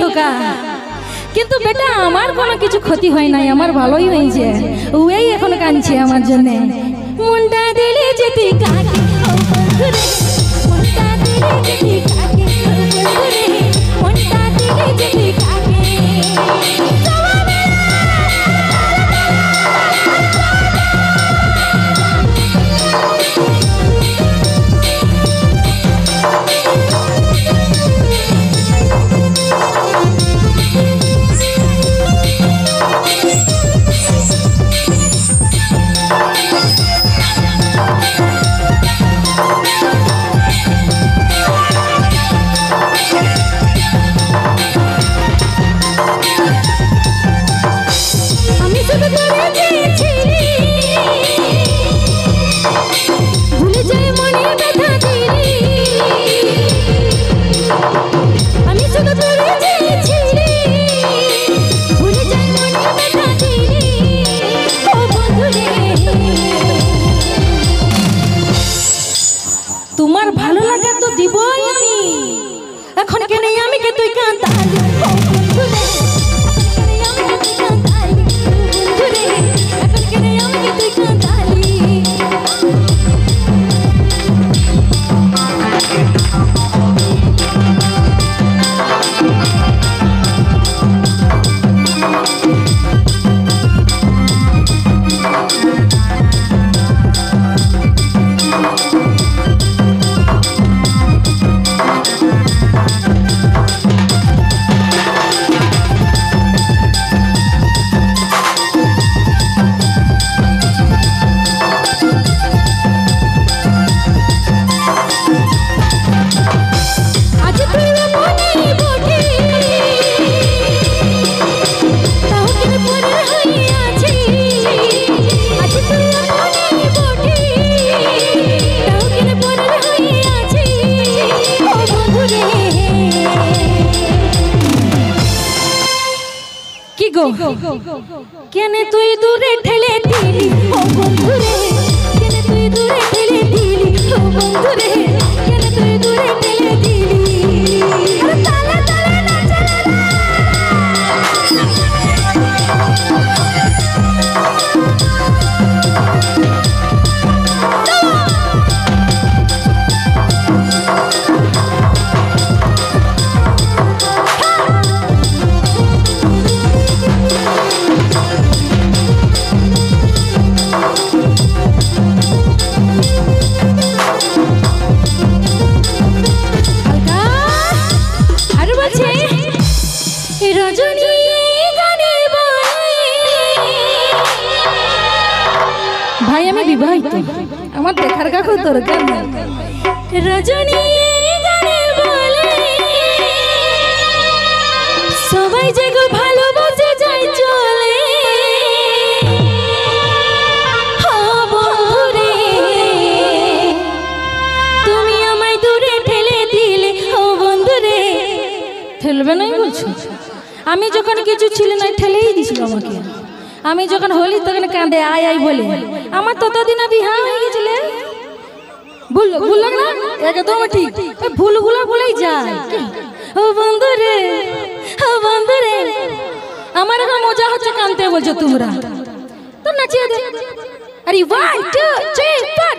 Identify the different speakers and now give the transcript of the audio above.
Speaker 1: খোকা, কিন্তু বেটা আমার কোনো কিছু ক্ষতি হয় নাই, আমার ভালোই হয়েছে। ওই এখন কাঁদছে আমার জন্য। মনটা দিলে যেতে কাকে ও বন্ধুরে, মনটা দিলে যেতে কাকে ও বন্ধুরে, মনটা দিলে যেতে কাকে। তোমার ভালো লাগা তো দিবই আমি, এখন কেন আমি কে তুই কাঁদালি ও বন্ধুরে, এখন কেন আমি কে তুই কাঁদালি। কেনে তুই দূরে ঠেলে দিলি ও বন্ধুরে, কেনে তুই দূরে ঠেলে দিলি ও বন্ধুরে, কেনে তুই দূরে ঠেলে দিলি। তালে তালে নাচে ভাই আমি বিবাহিত, আমার দেখার কাকু দরকার নেই। রজনী গানে বলে সবাই যে গো ভালোবাসে যায় চলে, ও বন্ধুরে তুমি আমায় দূরে ঠেলে দিলে ও বন্ধুরে। ঠেলবে না বলছো? আমি যখন কিছু ছিল না ঠেলেই দিছিল আমাকে। আমি যখন হলি তখন কাঁদে আয় আয় বলে, আমার ততদিন বিহা হয়ে গেছিল। ভুল না একদম ঠিক, ভুলগুলো বলেই যায়। ও বন্ধুরে ও বন্ধুরে, আমার এখন মজা হচ্ছে কাঁদতে বলছো তোমরা, তো নাচিয়ে দে। আরে 1 2 3 4